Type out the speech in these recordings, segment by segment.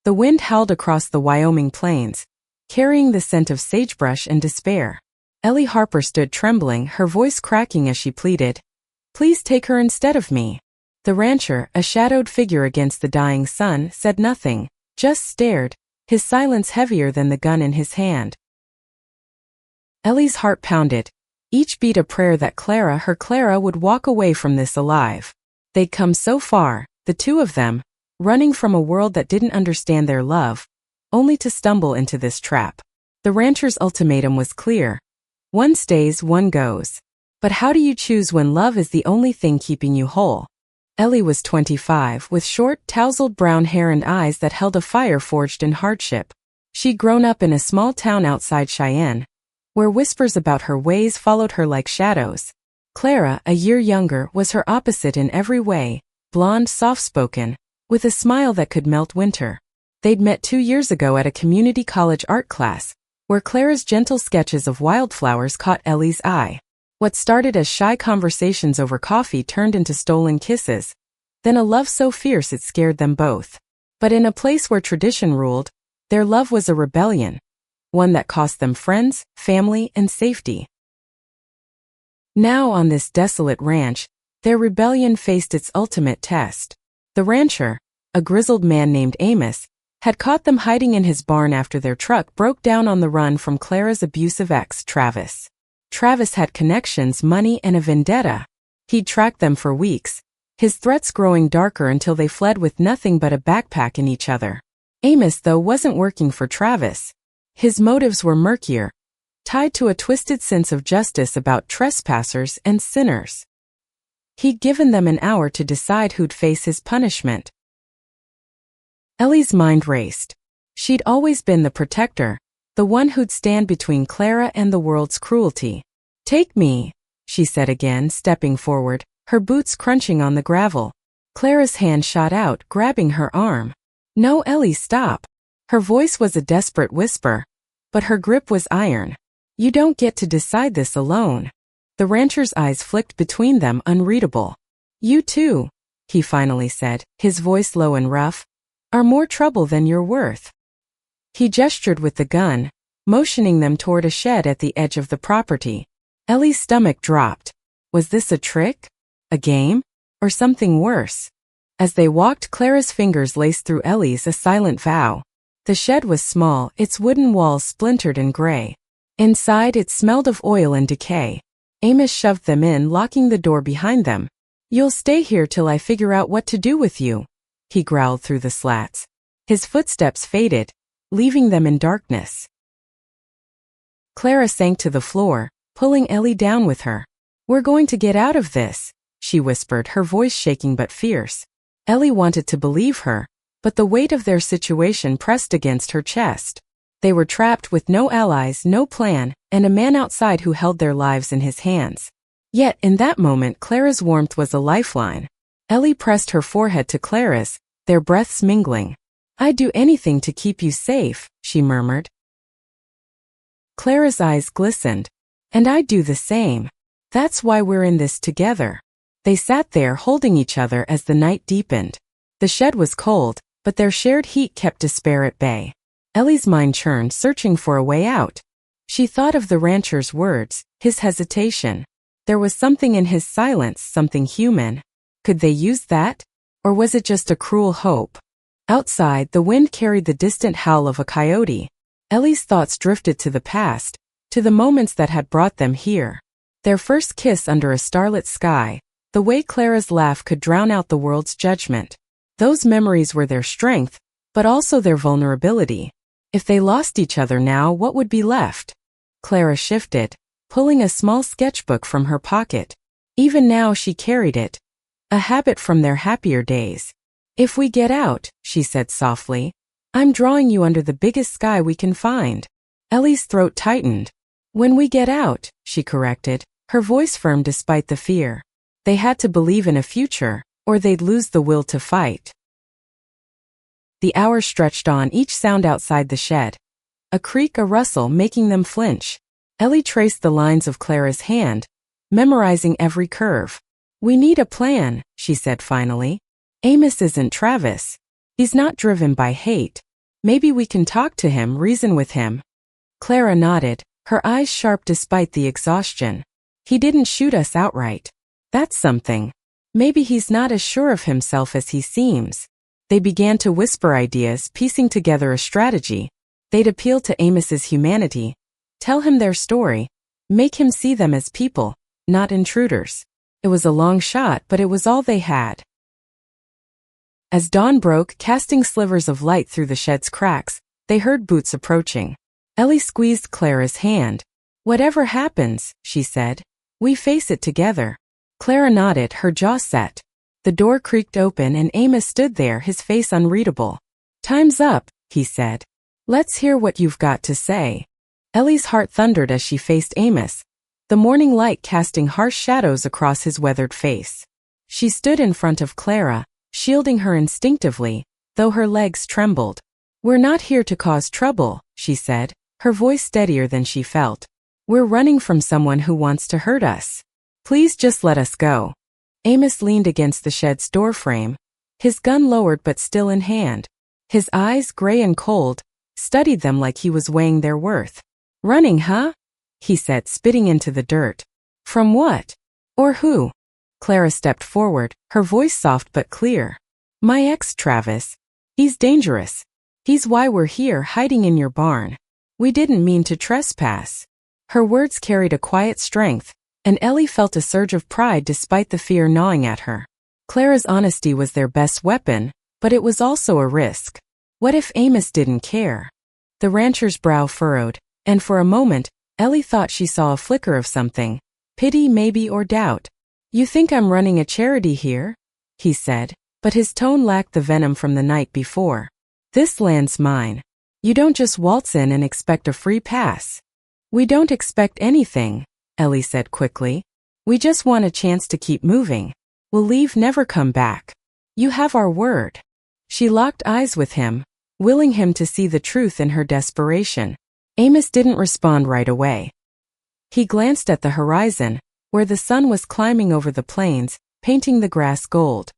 The wind howled across the Wyoming plains, carrying the scent of sagebrush and despair. Ellie Harper stood trembling, her voice cracking as she pleaded, "Please take her instead of me." The rancher, a shadowed figure against the dying sun, said nothing, just stared, his silence heavier than the gun in his hand. Ellie's heart pounded, each beat a prayer that her Clara would walk away from this alive. They'd come so far, the two of them, running from a world that didn't understand their love, only to stumble into this trap. The rancher's ultimatum was clear. One stays, one goes. But how do you choose when love is the only thing keeping you whole? Ellie was 25, with short, tousled brown hair and eyes that held a fire forged in hardship. She'd grown up in a small town outside Cheyenne, where whispers about her ways followed her like shadows. Clara, a year younger, was her opposite in every way, blonde, soft-spoken, with a smile that could melt winter. They'd met 2 years ago at a community college art class, where Clara's gentle sketches of wildflowers caught Ellie's eye. What started as shy conversations over coffee turned into stolen kisses, then a love so fierce it scared them both. But in a place where tradition ruled, their love was a rebellion, one that cost them friends, family, and safety. Now on this desolate ranch, their rebellion faced its ultimate test. The rancher, a grizzled man named Amos, had caught them hiding in his barn after their truck broke down on the run from Clara's abusive ex, Travis. Travis had connections, money, and a vendetta. He'd tracked them for weeks, his threats growing darker until they fled with nothing but a backpack in each other. Amos, though, wasn't working for Travis. His motives were murkier, tied to a twisted sense of justice about trespassers and sinners. He'd given them an hour to decide who'd face his punishment. Ellie's mind raced. She'd always been the protector, the one who'd stand between Clara and the world's cruelty. "Take me," she said again, stepping forward, her boots crunching on the gravel. Clara's hand shot out, grabbing her arm. "No, Ellie, stop." Her voice was a desperate whisper, but her grip was iron. "You don't get to decide this alone." The rancher's eyes flicked between them, unreadable. "You too," he finally said, his voice low and rough, "are more trouble than you're worth." He gestured with the gun, motioning them toward a shed at the edge of the property. Ellie's stomach dropped. Was this a trick? A game? Or something worse? As they walked, Clara's fingers laced through Ellie's, a silent vow. The shed was small, its wooden walls splintered and gray. Inside, it smelled of oil and decay. Amos shoved them in, locking the door behind them. "You'll stay here till I figure out what to do with you," he growled through the slats. His footsteps faded, leaving them in darkness. Clara sank to the floor, pulling Ellie down with her. "We're going to get out of this," she whispered, her voice shaking but fierce. Ellie wanted to believe her, but the weight of their situation pressed against her chest. They were trapped with no allies, no plan, and a man outside who held their lives in his hands. Yet, in that moment, Clara's warmth was a lifeline. Ellie pressed her forehead to Clara's, their breaths mingling. "I'd do anything to keep you safe," she murmured. Clara's eyes glistened. "And I'd do the same. That's why we're in this together." They sat there holding each other as the night deepened. The shed was cold, but their shared heat kept despair at bay. Ellie's mind churned, searching for a way out. She thought of the rancher's words, his hesitation. There was something in his silence, something human. Could they use that? Or was it just a cruel hope? Outside, the wind carried the distant howl of a coyote. Ellie's thoughts drifted to the past, to the moments that had brought them here. Their first kiss under a starlit sky, the way Clara's laugh could drown out the world's judgment. Those memories were their strength, but also their vulnerability. If they lost each other now, what would be left? Clara shifted, pulling a small sketchbook from her pocket. Even now she carried it, a habit from their happier days. "If we get out," she said softly, "I'm drawing you under the biggest sky we can find." Ellie's throat tightened. "When we get out," she corrected, her voice firm despite the fear. They had to believe in a future, or they'd lose the will to fight. The hours stretched on, each sound outside the shed. A creak, a rustle, making them flinch. Ellie traced the lines of Clara's hand, memorizing every curve. "We need a plan," she said finally. "Amos isn't Travis. He's not driven by hate. Maybe we can talk to him, reason with him. Clara nodded, her eyes sharp despite the exhaustion. He didn't shoot us outright. That's something. Maybe he's not as sure of himself as he seems. They began to whisper ideas, piecing together a strategy. They'd appeal to Amos's humanity, tell him their story, make him see them as people, not intruders. It was a long shot, but it was all they had. As dawn broke, casting slivers of light through the shed's cracks, they heard boots approaching. Ellie squeezed Clara's hand. Whatever happens, she said, we face it together. Clara nodded, her jaw set. The door creaked open and Amos stood there, his face unreadable. Time's up, he said. Let's hear what you've got to say. Ellie's heart thundered as she faced Amos, the morning light casting harsh shadows across his weathered face. She stood in front of Clara, shielding her instinctively, though her legs trembled. We're not here to cause trouble, she said, her voice steadier than she felt. We're running from someone who wants to hurt us. Please just let us go. Amos leaned against the shed's doorframe, his gun lowered but still in hand. His eyes, gray and cold, studied them like he was weighing their worth. Running, huh? He said, spitting into the dirt. From what? Or who? Clara stepped forward, her voice soft but clear. My ex, Travis. He's dangerous. He's why we're here, hiding in your barn. We didn't mean to trespass. Her words carried a quiet strength, and Ellie felt a surge of pride despite the fear gnawing at her. Clara's honesty was their best weapon, but it was also a risk. What if Amos didn't care? The rancher's brow furrowed, and for a moment, Ellie thought she saw a flicker of something. Pity maybe or doubt. You think I'm running a charity here? He said, but his tone lacked the venom from the night before. This land's mine. You don't just waltz in and expect a free pass. We don't expect anything, Ellie said quickly. We just want a chance to keep moving. We'll leave, never come back. You have our word. She locked eyes with him, willing him to see the truth in her desperation. Amos didn't respond right away. He glanced at the horizon, where the sun was climbing over the plains, painting the grass gold.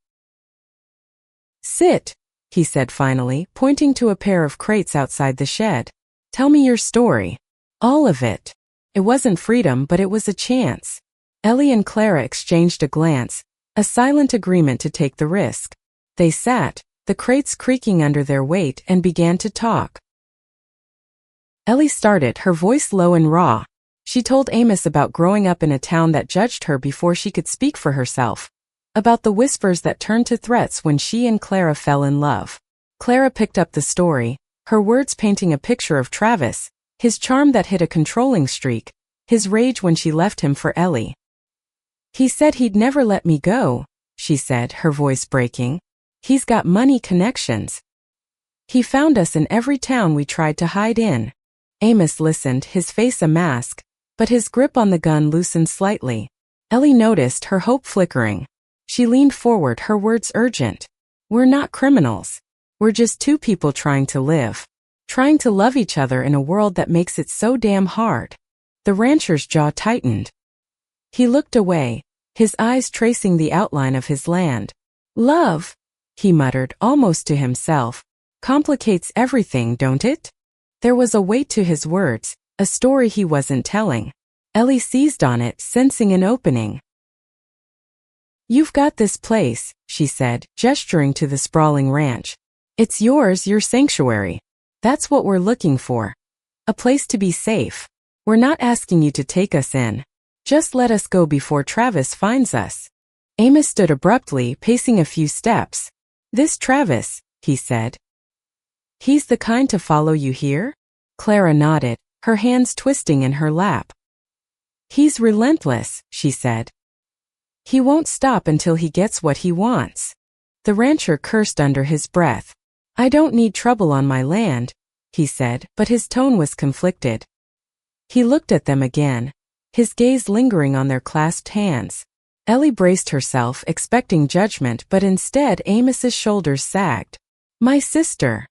Sit, he said finally, pointing to a pair of crates outside the shed. Tell me your story. All of it. It wasn't freedom, but it was a chance. Ellie and Clara exchanged a glance, a silent agreement to take the risk. They sat, the crates creaking under their weight, and began to talk. Ellie started, her voice low and raw. She told Amos about growing up in a town that judged her before she could speak for herself, about the whispers that turned to threats when she and Clara fell in love. Clara picked up the story, her words painting a picture of Travis, his charm that hid a controlling streak, his rage when she left him for Ellie. He said he'd never let me go, she said, her voice breaking. He's got money connections. He found us in every town we tried to hide in. Amos listened, his face a mask, but his grip on the gun loosened slightly. Ellie noticed her hope flickering. She leaned forward, her words urgent. We're not criminals. We're just two people trying to live. Trying to love each other in a world that makes it so damn hard. The rancher's jaw tightened. He looked away, his eyes tracing the outline of his land. Love, he muttered, almost to himself, complicates everything, don't it? There was a weight to his words, a story he wasn't telling. Ellie seized on it, sensing an opening. You've got this place, she said, gesturing to the sprawling ranch. It's yours, your sanctuary. That's what we're looking for. A place to be safe. We're not asking you to take us in. Just let us go before Travis finds us. Amos stood abruptly, pacing a few steps. This Travis, he said. He's the kind to follow you here? Clara nodded, her hands twisting in her lap. He's relentless, she said. He won't stop until he gets what he wants. The rancher cursed under his breath. I don't need trouble on my land, he said, but his tone was conflicted. He looked at them again, his gaze lingering on their clasped hands. Ellie braced herself, expecting judgment, but instead Amos's shoulders sagged. My sister,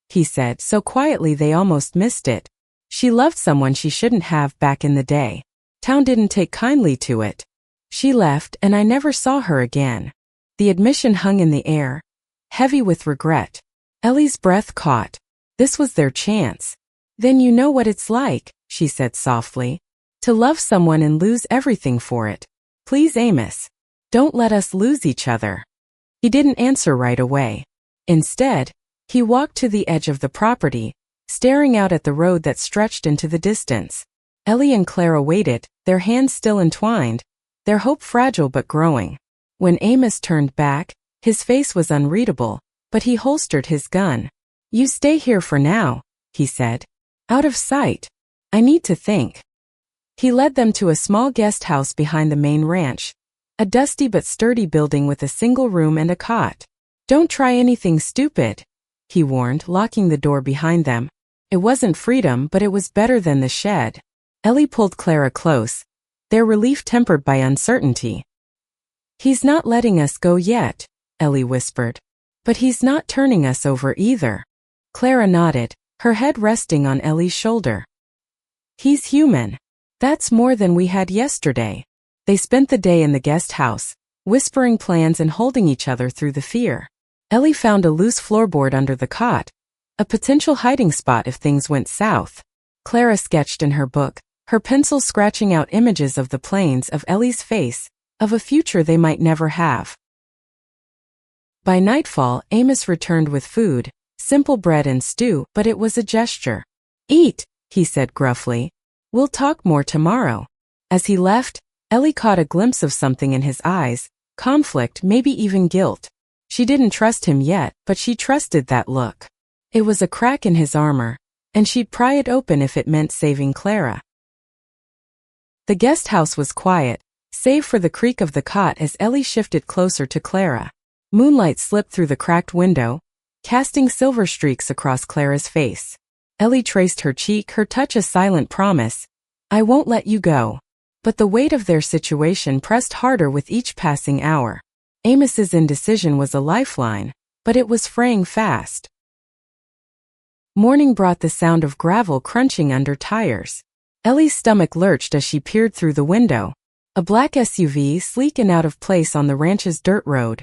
he said so quietly they almost missed it. She loved someone she shouldn't have back in the day. Town didn't take kindly to it. She left, and I never saw her again. The admission hung in the air, heavy with regret. Ellie's breath caught. This was their chance. Then you know what it's like, she said softly. To love someone and lose everything for it. Please, Amos. Don't let us lose each other. He didn't answer right away. Instead, he walked to the edge of the property, staring out at the road that stretched into the distance. Ellie and Clara waited, their hands still entwined, their hope fragile but growing. When Amos turned back, his face was unreadable, but he holstered his gun. You stay here for now, he said. Out of sight. I need to think. He led them to a small guest house behind the main ranch, a dusty but sturdy building with a single room and a cot. Don't try anything stupid, he warned, locking the door behind them. It wasn't freedom, but it was better than the shed. Ellie pulled Clara close, their relief tempered by uncertainty. He's not letting us go yet, Ellie whispered. But he's not turning us over either. Clara nodded, her head resting on Ellie's shoulder. He's human. That's more than we had yesterday. They spent the day in the guest house, whispering plans and holding each other through the fear. Ellie found a loose floorboard under the cot, a potential hiding spot if things went south. Clara sketched in her book, her pencil scratching out images of the planes of Ellie's face, of a future they might never have. By nightfall, Amos returned with food, simple bread and stew, but it was a gesture. Eat, he said gruffly. We'll talk more tomorrow. As he left, Ellie caught a glimpse of something in his eyes, conflict, maybe even guilt. She didn't trust him yet, but she trusted that look. It was a crack in his armor, and she'd pry it open if it meant saving Clara. The guest house was quiet, save for the creak of the cot as Ellie shifted closer to Clara. Moonlight slipped through the cracked window, casting silver streaks across Clara's face. Ellie traced her cheek, her touch a silent promise. I won't let you go. But the weight of their situation pressed harder with each passing hour. Amos's indecision was a lifeline, but it was fraying fast. Morning brought the sound of gravel crunching under tires. Ellie's stomach lurched as she peered through the window. A black SUV, sleek and out of place on the ranch's dirt road,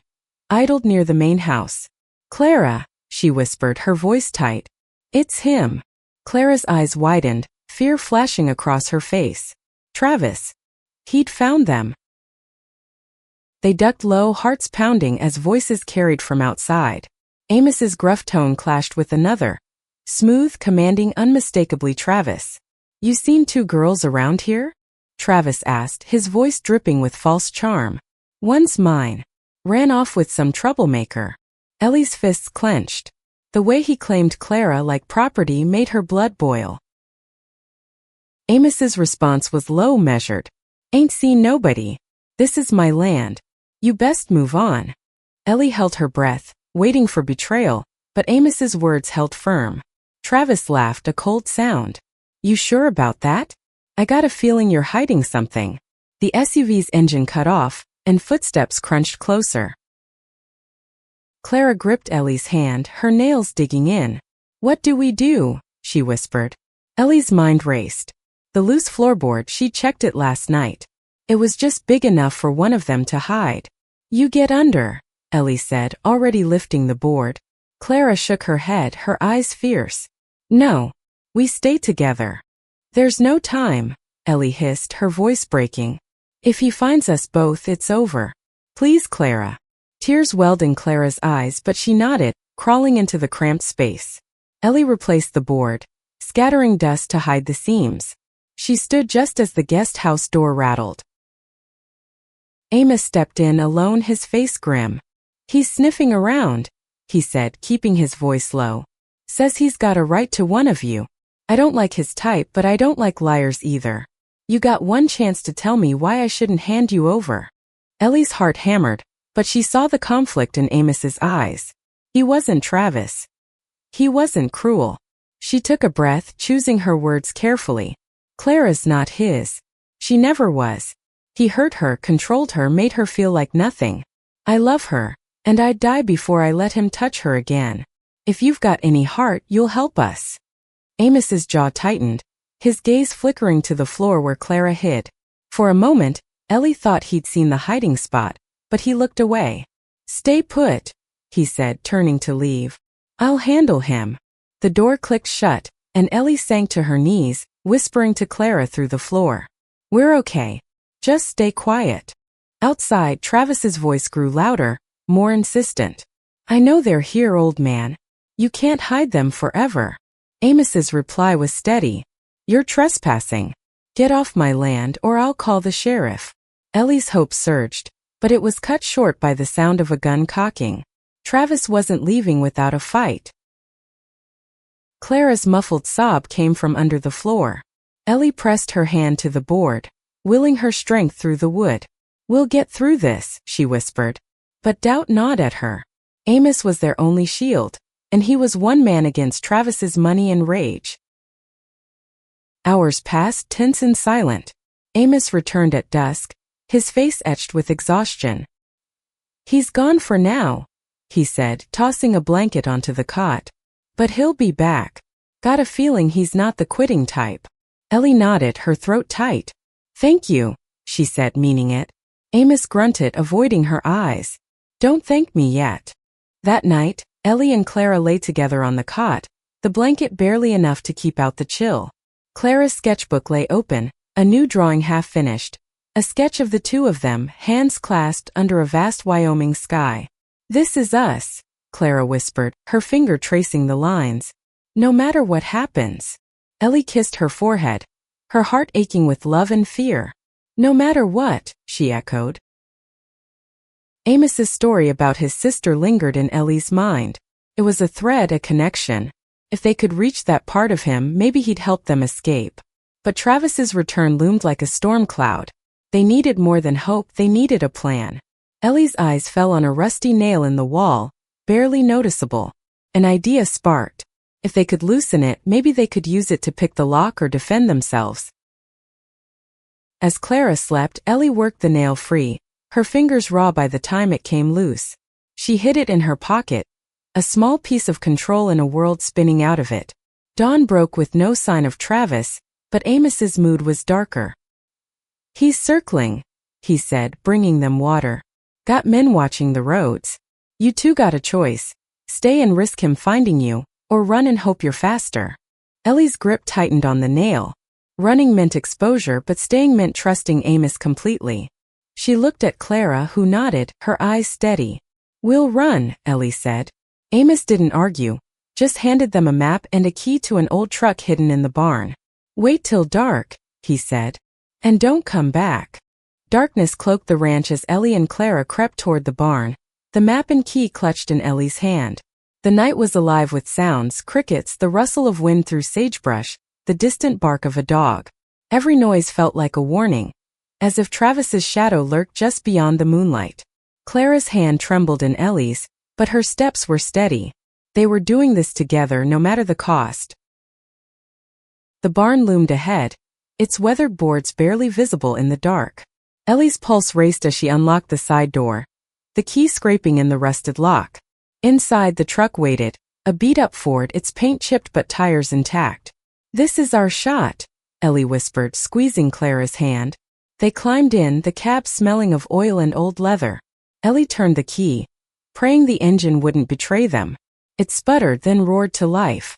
idled near the main house. Clara, she whispered, her voice tight. It's him. Clara's eyes widened, fear flashing across her face. Travis. He'd found them. They ducked low, hearts pounding as voices carried from outside. Amos's gruff tone clashed with another. Smooth, commanding, unmistakably Travis. You seen two girls around here? Travis asked, his voice dripping with false charm. One's mine. Ran off with some troublemaker. Ellie's fists clenched. The way he claimed Clara like property made her blood boil. Amos's response was low, measured. Ain't seen nobody. This is my land. You best move on. Ellie held her breath, waiting for betrayal, but Amos's words held firm. Travis laughed, a cold sound. You sure about that? I got a feeling you're hiding something. The SUV's engine cut off, and footsteps crunched closer. Clara gripped Ellie's hand, her nails digging in. What do we do? She whispered. Ellie's mind raced. The loose floorboard, she checked it last night. It was just big enough for one of them to hide. You get under, Ellie said, already lifting the board. Clara shook her head, her eyes fierce. No. We stay together. There's no time, Ellie hissed, her voice breaking. If he finds us both, it's over. Please, Clara. Tears welled in Clara's eyes, but she nodded, crawling into the cramped space. Ellie replaced the board, scattering dust to hide the seams. She stood just as the guest house door rattled. Amos stepped in alone, his face grim. He's sniffing around, he said, keeping his voice low. Says he's got a right to one of you. I don't like his type, but I don't like liars either. You got one chance to tell me why I shouldn't hand you over. Ellie's heart hammered, but she saw the conflict in Amos's eyes. He wasn't Travis. He wasn't cruel. She took a breath, choosing her words carefully. Clara's not his. She never was. He hurt her, controlled her, made her feel like nothing. I love her, and I'd die before I let him touch her again. If you've got any heart, you'll help us. Amos's jaw tightened, his gaze flickering to the floor where Clara hid. For a moment, Ellie thought he'd seen the hiding spot, but he looked away. Stay put, he said, turning to leave. I'll handle him. The door clicked shut, and Ellie sank to her knees, whispering to Clara through the floor. "We're okay. Just stay quiet." Outside, Travis's voice grew louder, more insistent. "I know they're here, old man. You can't hide them forever." Amos's reply was steady. "You're trespassing. Get off my land or I'll call the sheriff." Ellie's hope surged, but it was cut short by the sound of a gun cocking. Travis wasn't leaving without a fight. Clara's muffled sob came from under the floor. Ellie pressed her hand to the board, willing her strength through the wood. "We'll get through this," she whispered. But doubt gnawed at her. Amos was their only shield, and he was one man against Travis's money and rage. Hours passed, tense and silent. Amos returned at dusk, his face etched with exhaustion. "He's gone for now," he said, tossing a blanket onto the cot. "But he'll be back. Got a feeling he's not the quitting type." Ellie nodded, her throat tight. "Thank you," she said, meaning it. Amos grunted, avoiding her eyes. "Don't thank me yet." That night, Ellie and Clara lay together on the cot, the blanket barely enough to keep out the chill. Clara's sketchbook lay open, a new drawing half finished, a sketch of the two of them, hands clasped under a vast Wyoming sky. "This is us," Clara whispered, her finger tracing the lines. "No matter what happens." Ellie kissed her forehead, her heart aching with love and fear. "No matter what," she echoed. Amos's story about his sister lingered in Ellie's mind. It was a thread, a connection. If they could reach that part of him, maybe he'd help them escape. But Travis's return loomed like a storm cloud. They needed more than hope, they needed a plan. Ellie's eyes fell on a rusty nail in the wall, barely noticeable. An idea sparked. If they could loosen it, maybe they could use it to pick the lock or defend themselves. As Clara slept, Ellie worked the nail free, her fingers raw by the time it came loose. She hid it in her pocket, a small piece of control in a world spinning out of it. Dawn broke with no sign of Travis, but Amos's mood was darker. "He's circling," he said, bringing them water. "Got men watching the roads. You two got a choice. Stay and risk him finding you, or run and hope you're faster." Ellie's grip tightened on the nail. Running meant exposure, but staying meant trusting Amos completely. She looked at Clara, who nodded, her eyes steady. "We'll run," Ellie said. Amos didn't argue, just handed them a map and a key to an old truck hidden in the barn. "Wait till dark," he said. "And don't come back." Darkness cloaked the ranch as Ellie and Clara crept toward the barn, the map and key clutched in Ellie's hand. The night was alive with sounds, crickets, the rustle of wind through sagebrush, the distant bark of a dog. Every noise felt like a warning, as if Travis's shadow lurked just beyond the moonlight. Clara's hand trembled in Ellie's, but her steps were steady. They were doing this together, no matter the cost. The barn loomed ahead, its weathered boards barely visible in the dark. Ellie's pulse raced as she unlocked the side door, the key scraping in the rusted lock. Inside, the truck waited, a beat-up Ford, its paint chipped but tires intact. "This is our shot," Ellie whispered, squeezing Clara's hand. They climbed in, the cab smelling of oil and old leather. Ellie turned the key, praying the engine wouldn't betray them. It sputtered, then roared to life.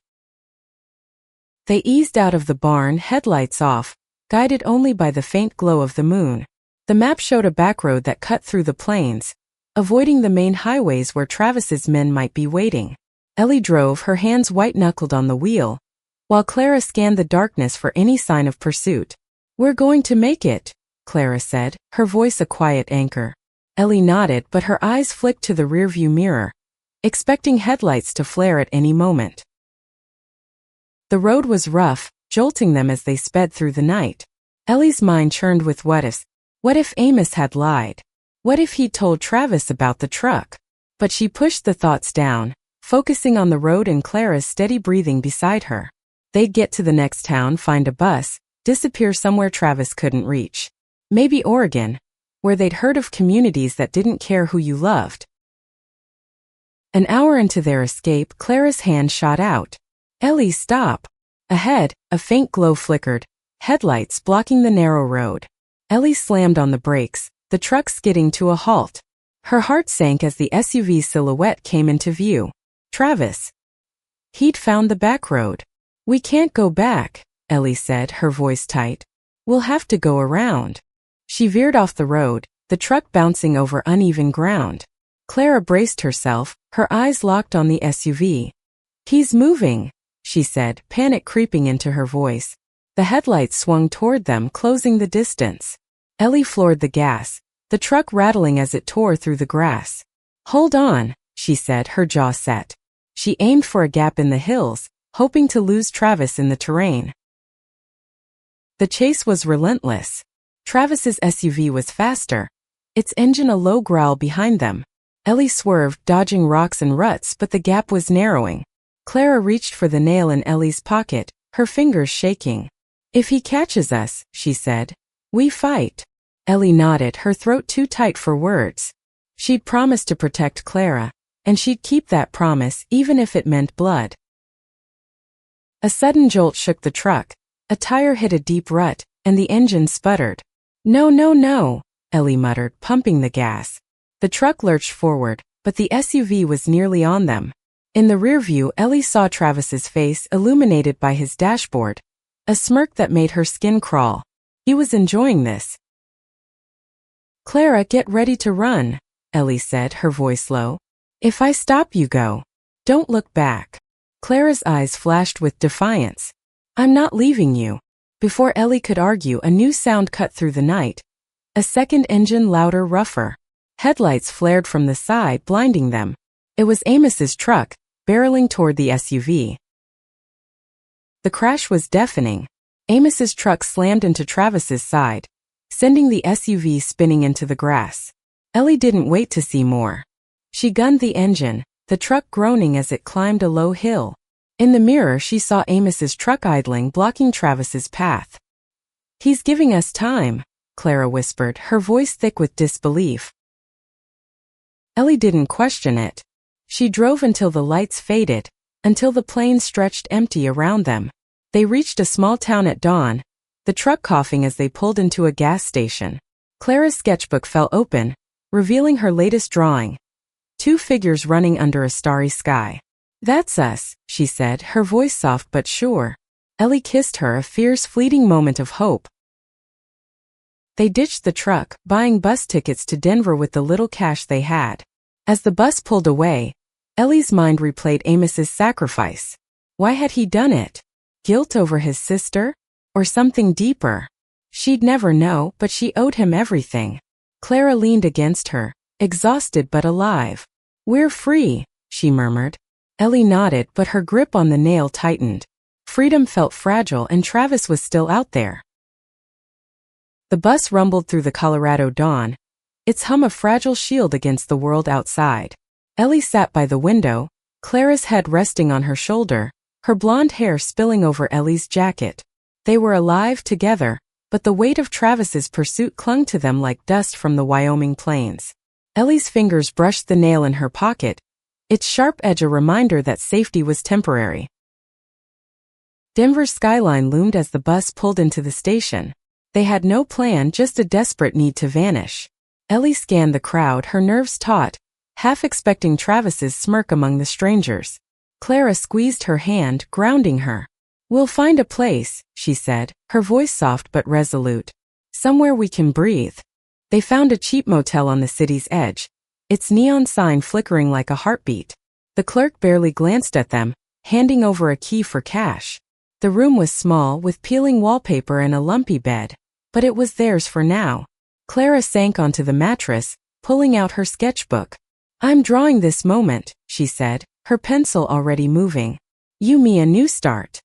They eased out of the barn, headlights off, guided only by the faint glow of the moon. The map showed a back road that cut through the plains, avoiding the main highways where Travis's men might be waiting. Ellie drove, her hands white-knuckled on the wheel, while Clara scanned the darkness for any sign of pursuit. "We're going to make it," Clara said, her voice a quiet anchor. Ellie nodded, but her eyes flicked to the rearview mirror, expecting headlights to flare at any moment. The road was rough, jolting them as they sped through the night. Ellie's mind churned with what ifs. What if Amos had lied? What if he'd told Travis about the truck? But she pushed the thoughts down, focusing on the road and Clara's steady breathing beside her. They'd get to the next town, find a bus, disappear somewhere Travis couldn't reach. Maybe Oregon, where they'd heard of communities that didn't care who you loved. An hour into their escape, Clara's hand shot out. "Ellie, stop." Ahead, a faint glow flickered, headlights blocking the narrow road. Ellie slammed on the brakes, the truck skidding to a halt. Her heart sank as the SUV's silhouette came into view. "Travis." He'd found the back road. We can't go back, Ellie said, her voice tight. We'll have to go around. She veered off the road, the truck bouncing over uneven ground. Clara braced herself, her eyes locked on the SUV. He's moving, she said, panic creeping into her voice. The headlights swung toward them, closing the distance. Ellie floored the gas, the truck rattling as it tore through the grass. Hold on, she said, her jaw set. She aimed for a gap in the hills, hoping to lose Travis in the terrain. The chase was relentless. Travis's SUV was faster, its engine a low growl behind them. Ellie swerved, dodging rocks and ruts, but the gap was narrowing. Clara reached for the nail in Ellie's pocket, her fingers shaking. If he catches us, she said, we fight. Ellie nodded, her throat too tight for words. She'd promised to protect Clara, and she'd keep that promise even if it meant blood. A sudden jolt shook the truck. A tire hit a deep rut, and the engine sputtered. No, no, no, Ellie muttered, pumping the gas. The truck lurched forward, but the SUV was nearly on them. In the rear view, Ellie saw Travis's face illuminated by his dashboard, a smirk that made her skin crawl. He was enjoying this. Clara, get ready to run, Ellie said, her voice low. If I stop, you go. Don't look back. Clara's eyes flashed with defiance. I'm not leaving you. Before Ellie could argue, a new sound cut through the night. A second engine, louder, rougher. Headlights flared from the side, blinding them. It was Amos's truck, barreling toward the SUV. The crash was deafening. Amos's truck slammed into Travis's side, sending the SUV spinning into the grass. Ellie didn't wait to see more. She gunned the engine, the truck groaning as it climbed a low hill. In the mirror, she saw Amos's truck idling, blocking Travis's path. He's giving us time, Clara whispered, her voice thick with disbelief. Ellie didn't question it. She drove until the lights faded, until the plains stretched empty around them. They reached a small town at dawn, the truck coughing as they pulled into a gas station. Clara's sketchbook fell open, revealing her latest drawing. 2 figures running under a starry sky. That's us, she said, her voice soft but sure. Ellie kissed her, a fierce, fleeting moment of hope. They ditched the truck, buying bus tickets to Denver with the little cash they had. As the bus pulled away, Ellie's mind replayed Amos's sacrifice. Why had he done it? Guilt over his sister? Or something deeper? She'd never know, but she owed him everything. Clara leaned against her, exhausted but alive. We're free, she murmured. Ellie nodded, but her grip on the nail tightened. Freedom felt fragile, and Travis was still out there. The bus rumbled through the Colorado dawn, its hum a fragile shield against the world outside. Ellie sat by the window, Clara's head resting on her shoulder, her blonde hair spilling over Ellie's jacket. They were alive together, but the weight of Travis's pursuit clung to them like dust from the Wyoming plains. Ellie's fingers brushed the nail in her pocket, its sharp edge a reminder that safety was temporary. Denver's skyline loomed as the bus pulled into the station. They had no plan, just a desperate need to vanish. Ellie scanned the crowd, her nerves taut, half expecting Travis's smirk among the strangers. Clara squeezed her hand, grounding her. We'll find a place, she said, her voice soft but resolute. Somewhere we can breathe. They found a cheap motel on the city's edge, its neon sign flickering like a heartbeat. The clerk barely glanced at them, handing over a key for cash. The room was small, with peeling wallpaper and a lumpy bed, but it was theirs for now. Clara sank onto the mattress, pulling out her sketchbook. I'm drawing this moment, she said, her pencil already moving. You me a new start.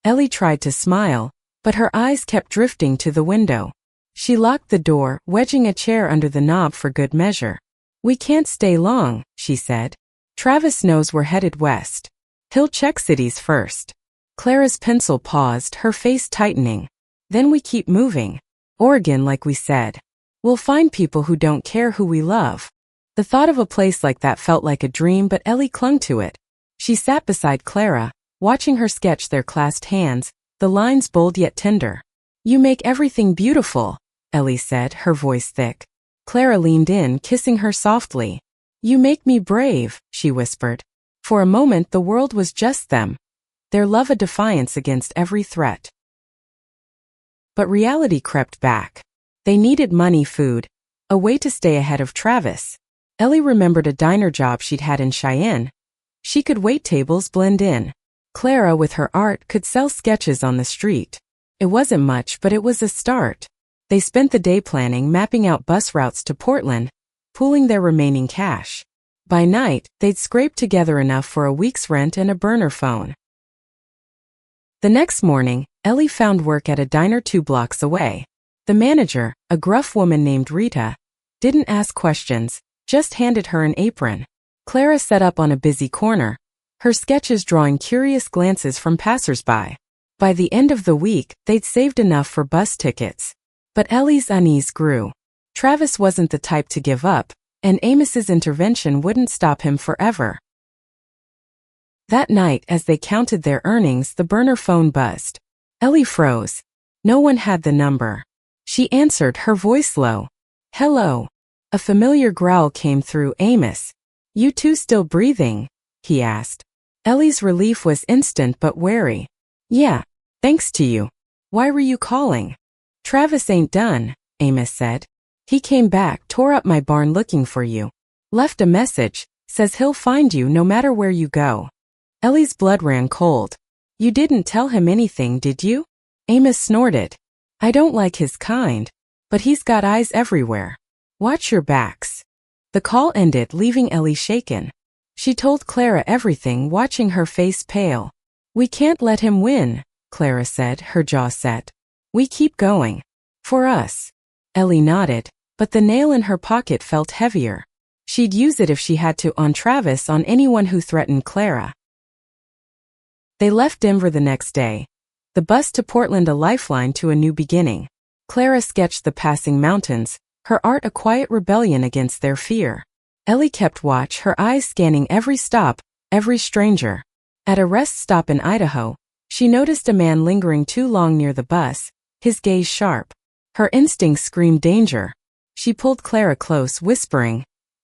Ellie tried to smile, but her eyes kept drifting to the window. She locked the door, wedging a chair under the knob for good measure. We can't stay long, she said. Travis knows we're headed west. He'll check cities first. Clara's pencil paused, her face tightening. Then we keep moving. Oregon, like we said. We'll find people who don't care who we love. The thought of a place like that felt like a dream, but Ellie clung to it. She sat beside Clara, watching her sketch their clasped hands, the lines bold yet tender. You make everything beautiful, Ellie said, her voice thick. Clara leaned in, kissing her softly. You make me brave, she whispered. For a moment the world was just them, their love a defiance against every threat. But reality crept back. They needed money, food, a way to stay ahead of Travis. Ellie remembered a diner job she'd had in Cheyenne. She could wait tables, blend in. Clara, with her art, could sell sketches on the street. It wasn't much, but it was a start. They spent the day planning, mapping out bus routes to Portland, pooling their remaining cash. By night, they'd scraped together enough for a week's rent and a burner phone. The next morning, Ellie found work at a diner 2 blocks away. The manager, a gruff woman named Rita, didn't ask questions, just handed her an apron. Clara sat up on a busy corner, her sketches drawing curious glances from passers-by. By the end of the week, they'd saved enough for bus tickets. But Ellie's unease grew. Travis wasn't the type to give up, and Amos's intervention wouldn't stop him forever. That night, as they counted their earnings, the burner phone buzzed. Ellie froze. No one had the number. She answered, her voice low. "Hello." A familiar growl came through. "Amos. You two still breathing?" he asked. Ellie's relief was instant but wary. "Yeah, thanks to you. Why were you calling?" "Travis ain't done," Amos said. "He came back, tore up my barn looking for you. Left a message, says he'll find you no matter where you go." Ellie's blood ran cold. "You didn't tell him anything, did you?" Amos snorted. "I don't like his kind, but he's got eyes everywhere. Watch your backs." The call ended, leaving Ellie shaken. She told Clara everything, watching her face pale. "We can't let him win," Clara said, her jaw set. "We keep going. For us." Ellie nodded, but the nail in her pocket felt heavier. She'd use it if she had to, on Travis, on anyone who threatened Clara. They left Denver the next day, the bus to Portland a lifeline to a new beginning. Clara sketched the passing mountains, her art a quiet rebellion against their fear. Ellie kept watch, her eyes scanning every stop, every stranger. At a rest stop in Idaho, she noticed a man lingering too long near the bus, his gaze sharp. Her instincts screamed danger. She pulled Clara close, whispering,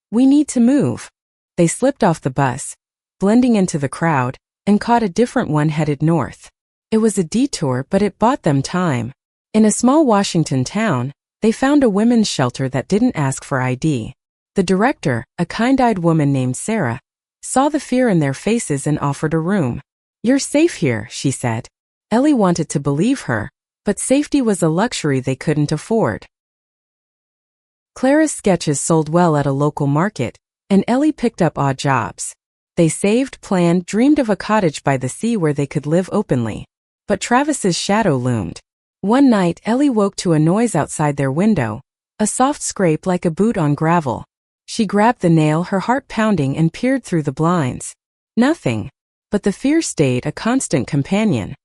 "We need to move." They slipped off the bus, blending into the crowd, and caught a different one headed north. It was a detour, but it bought them time. In a small Washington town, they found a women's shelter that didn't ask for ID. The director, a kind-eyed woman named Sarah, saw the fear in their faces and offered a room. "You're safe here," she said. Ellie wanted to believe her, but safety was a luxury they couldn't afford. Clara's sketches sold well at a local market, and Ellie picked up odd jobs. They saved, planned, dreamed of a cottage by the sea where they could live openly. But Travis's shadow loomed. One night, Ellie woke to a noise outside their window, a soft scrape like a boot on gravel. She grabbed the nail, her heart pounding, and peered through the blinds. Nothing. But the fear stayed, a constant companion.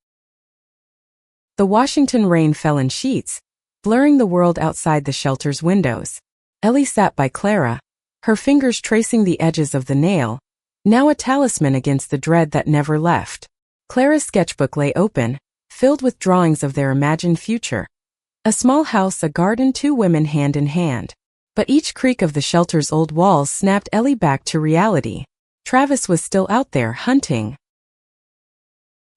The Washington rain fell in sheets, blurring the world outside the shelter's windows. Ellie sat by Clara, her fingers tracing the edges of the nail, now a talisman against the dread that never left. Clara's sketchbook lay open, filled with drawings of their imagined future. A small house, a garden, 2 women hand in hand. But each creak of the shelter's old walls snapped Ellie back to reality. Travis was still out there, hunting.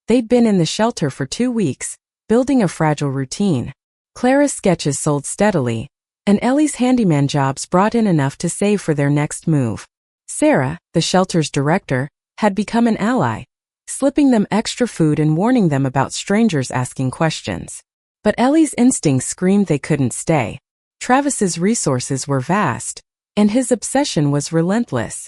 They'd been in the shelter for 2 weeks, building a fragile routine. Clara's sketches sold steadily, and Ellie's handyman jobs brought in enough to save for their next move. Sarah, the shelter's director, had become an ally, slipping them extra food and warning them about strangers asking questions. But Ellie's instincts screamed they couldn't stay. Travis's resources were vast, and his obsession was relentless.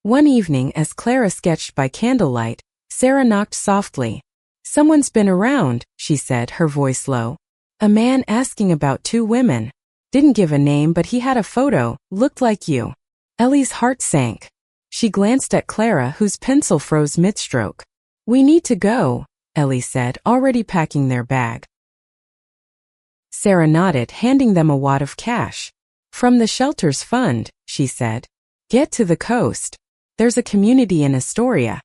One evening, as Clara sketched by candlelight, Sarah knocked softly. "Someone's been around," she said, her voice low. "A man asking about 2 women. Didn't give a name, but he had a photo, looked like you." Ellie's heart sank. She glanced at Clara, whose pencil froze mid-stroke. "We need to go," Ellie said, already packing their bag. Sarah nodded, handing them a wad of cash. "From the shelter's fund," she said. "Get to the coast. There's a community in Astoria.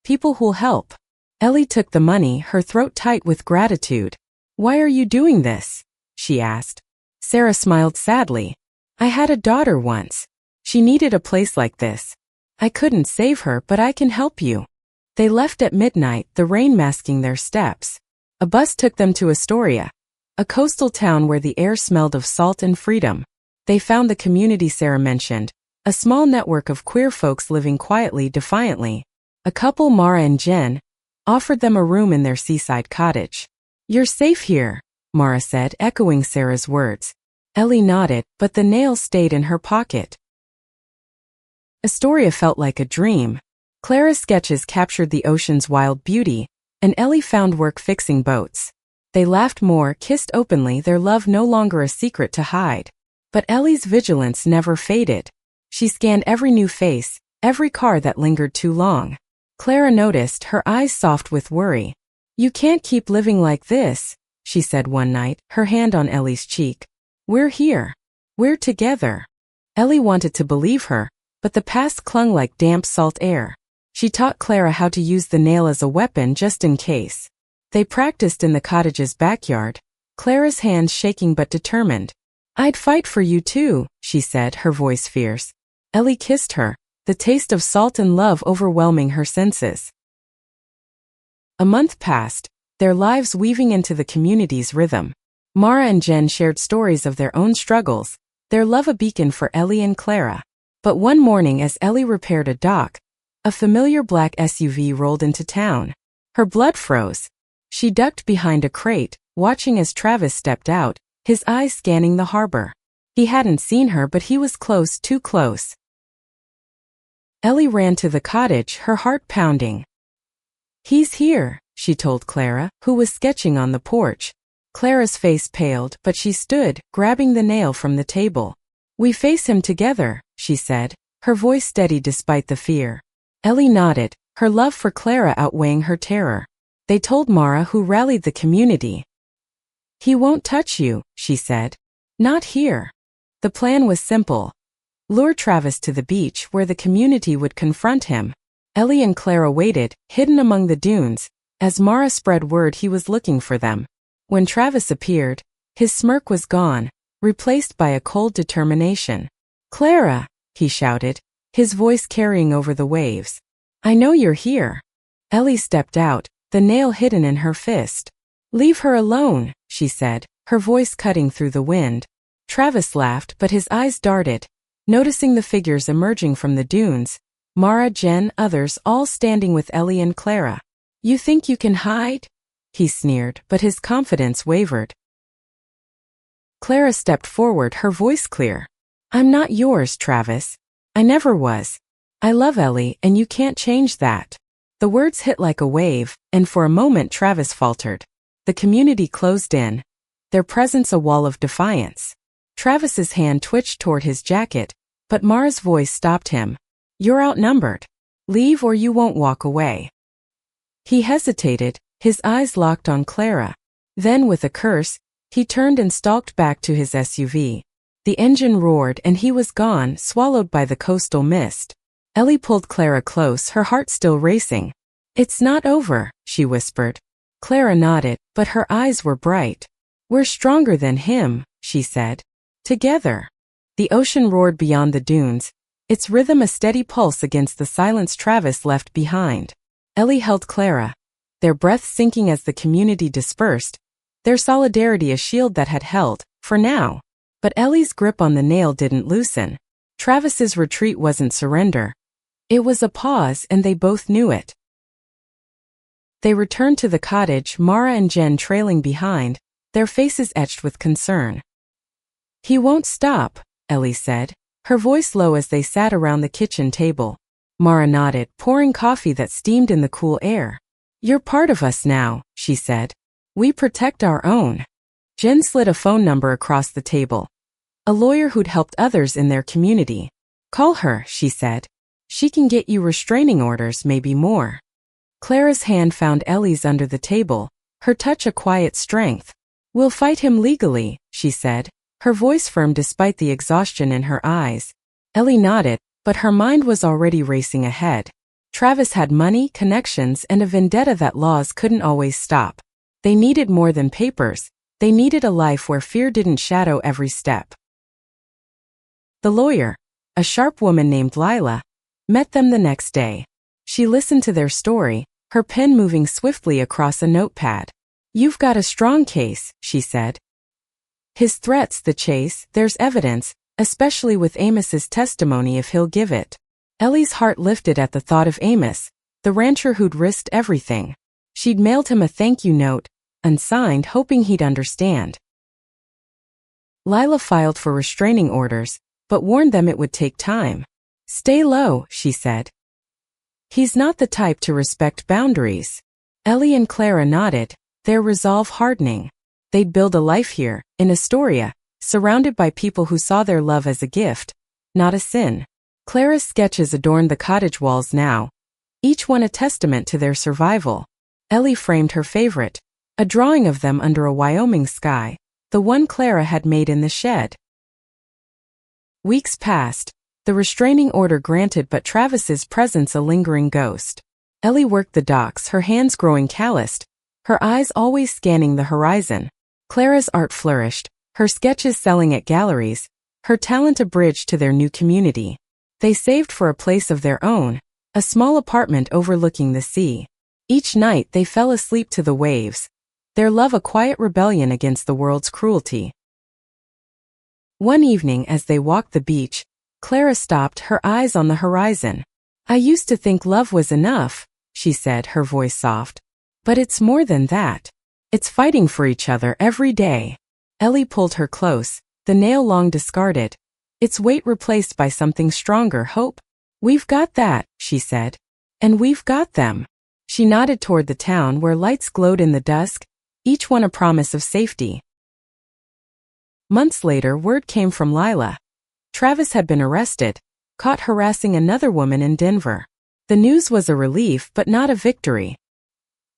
People who'll help." Ellie took the money, her throat tight with gratitude. "Why are you doing this?" she asked. Sarah smiled sadly. "I had a daughter once. She needed a place like this. I couldn't save her, but I can help you. They left at midnight, the rain masking their steps. A bus took them to Astoria, a coastal town where the air smelled of salt and freedom. They found the community Sarah mentioned, a small network of queer folks living quietly, defiantly. A couple, Mara and Jen, offered them a room in their seaside cottage. You're safe here, Mara said, echoing Sarah's words. Ellie nodded, but the nail stayed in her pocket. Astoria felt like a dream. Clara's sketches captured the ocean's wild beauty, and Ellie found work fixing boats. They laughed more, kissed openly, their love no longer a secret to hide. But Ellie's vigilance never faded. She scanned every new face, every car that lingered too long. Clara noticed, her eyes soft with worry. You can't keep living like this, she said one night, her hand on Ellie's cheek. We're here. We're together. Ellie wanted to believe her, but the past clung like damp salt air. She taught Clara how to use the nail as a weapon just in case. They practiced in the cottage's backyard, Clara's hands shaking but determined. I'd fight for you too, she said, her voice fierce. Ellie kissed her, the taste of salt and love overwhelming her senses. A month passed, their lives weaving into the community's rhythm. Mara and Jen shared stories of their own struggles, their love a beacon for Ellie and Clara. But one morning as Ellie repaired a dock, a familiar black SUV rolled into town. Her blood froze. She ducked behind a crate, watching as Travis stepped out, his eyes scanning the harbor. He hadn't seen her, but he was close, too close. Ellie ran to the cottage, her heart pounding. He's here, she told Clara, who was sketching on the porch. Clara's face paled, but she stood, grabbing the nail from the table. We face him together, she said, her voice steady despite the fear. Ellie nodded, her love for Clara outweighing her terror. They told Mara, who rallied the community. He won't touch you, she said. Not here. The plan was simple. Lure Travis to the beach where the community would confront him. Ellie and Clara waited, hidden among the dunes, as Mara spread word he was looking for them. When Travis appeared, his smirk was gone, replaced by a cold determination. Clara, he shouted, his voice carrying over the waves. I know you're here. Ellie stepped out, the nail hidden in her fist. Leave her alone, she said, her voice cutting through the wind. Travis laughed, but his eyes darted, noticing the figures emerging from the dunes. Mara, Jen, others all standing with Ellie and Clara. You think you can hide? He sneered, but his confidence wavered. Clara stepped forward, her voice clear. I'm not yours, Travis. I never was. I love Ellie, and you can't change that. The words hit like a wave, and for a moment Travis faltered. The community closed in, their presence a wall of defiance. Travis's hand twitched toward his jacket, but Mara's voice stopped him. You're outnumbered. Leave or you won't walk away. He hesitated, his eyes locked on Clara. Then with a curse, he turned and stalked back to his SUV. The engine roared and he was gone, swallowed by the coastal mist. Ellie pulled Clara close, her heart still racing. It's not over, she whispered. Clara nodded, but her eyes were bright. We're stronger than him, she said. Together. The ocean roared beyond the dunes, its rhythm a steady pulse against the silence Travis left behind. Ellie held Clara, their breaths sinking as the community dispersed, their solidarity a shield that had held, for now. But Ellie's grip on the nail didn't loosen. Travis's retreat wasn't surrender. It was a pause, and they both knew it. They returned to the cottage, Mara and Jen trailing behind, their faces etched with concern. He won't stop, Ellie said, her voice low as they sat around the kitchen table. Mara nodded, pouring coffee that steamed in the cool air. You're part of us now, she said. We protect our own. Jen slid a phone number across the table. A lawyer who'd helped others in their community. Call her, she said. She can get you restraining orders, maybe more. Clara's hand found Ellie's under the table, her touch a quiet strength. We'll fight him legally, she said, her voice firm despite the exhaustion in her eyes. Ellie nodded, but her mind was already racing ahead. Travis had money, connections, and a vendetta that laws couldn't always stop. They needed more than papers. They needed a life where fear didn't shadow every step. The lawyer, a sharp woman named Lila, met them the next day. She listened to their story, her pen moving swiftly across a notepad. "You've got a strong case," she said. "His threats, the chase, there's evidence, especially with Amos's testimony if he'll give it." Ellie's heart lifted at the thought of Amos, the rancher who'd risked everything. She'd mailed him a thank you note, unsigned, hoping he'd understand. Lila filed for restraining orders, but warned them it would take time. "Stay low," she said. "He's not the type to respect boundaries." Ellie and Clara nodded, their resolve hardening. They'd build a life here, in Astoria, surrounded by people who saw their love as a gift, not a sin. Clara's sketches adorned the cottage walls now, each one a testament to their survival. Ellie framed her favorite, a drawing of them under a Wyoming sky, the one Clara had made in the shed. Weeks passed, the restraining order granted but Travis's presence a lingering ghost. Ellie worked the docks, her hands growing calloused, her eyes always scanning the horizon. Clara's art flourished, her sketches selling at galleries, her talent a bridge to their new community. They saved for a place of their own, a small apartment overlooking the sea. Each night they fell asleep to the waves, their love a quiet rebellion against the world's cruelty. One evening as they walked the beach, Clara stopped, her eyes on the horizon. "I used to think love was enough," she said, her voice soft. "But it's more than that. It's fighting for each other every day." Ellie pulled her close, the nail long discarded, its weight replaced by something stronger, hope. "We've got that," she said. "And we've got them." She nodded toward the town where lights glowed in the dusk, each one a promise of safety. Months later, word came from Lila. Travis had been arrested, caught harassing another woman in Denver. The news was a relief but not a victory.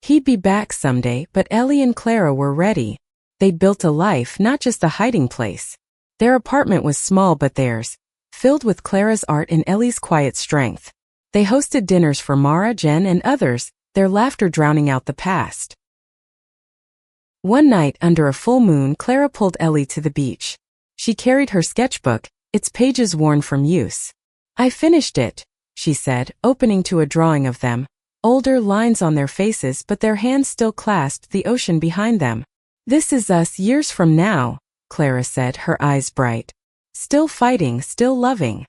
He'd be back someday, but Ellie and Clara were ready. They'd built a life, not just a hiding place. Their apartment was small but theirs, filled with Clara's art and Ellie's quiet strength. They hosted dinners for Mara, Jen, and others, their laughter drowning out the past. One night under a full moon, Clara pulled Ellie to the beach. She carried her sketchbook, its pages worn from use. "I finished it," she said, opening to a drawing of them, older lines on their faces but their hands still clasped the ocean behind them. "This is us years from now," Clara said, her eyes bright. "Still fighting, still loving."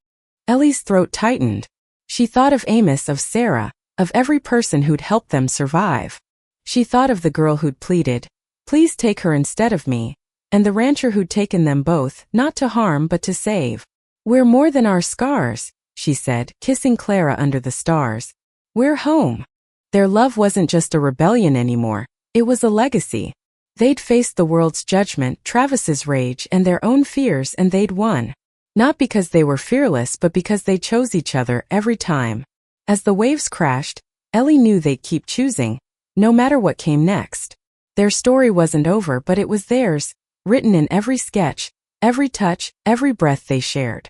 Ellie's throat tightened. She thought of Amos, of Sarah, of every person who'd helped them survive. She thought of the girl who'd pleaded, "Please take her instead of me," and the rancher who'd taken them both, not to harm but to save. "We're more than our scars," she said, kissing Clara under the stars. "We're home." Their love wasn't just a rebellion anymore, it was a legacy. They'd faced the world's judgment, Travis's rage, and their own fears, and they'd won. Not because they were fearless but because they chose each other every time. As the waves crashed, Ellie knew they'd keep choosing, no matter what came next. Their story wasn't over but it was theirs, written in every sketch, every touch, every breath they shared.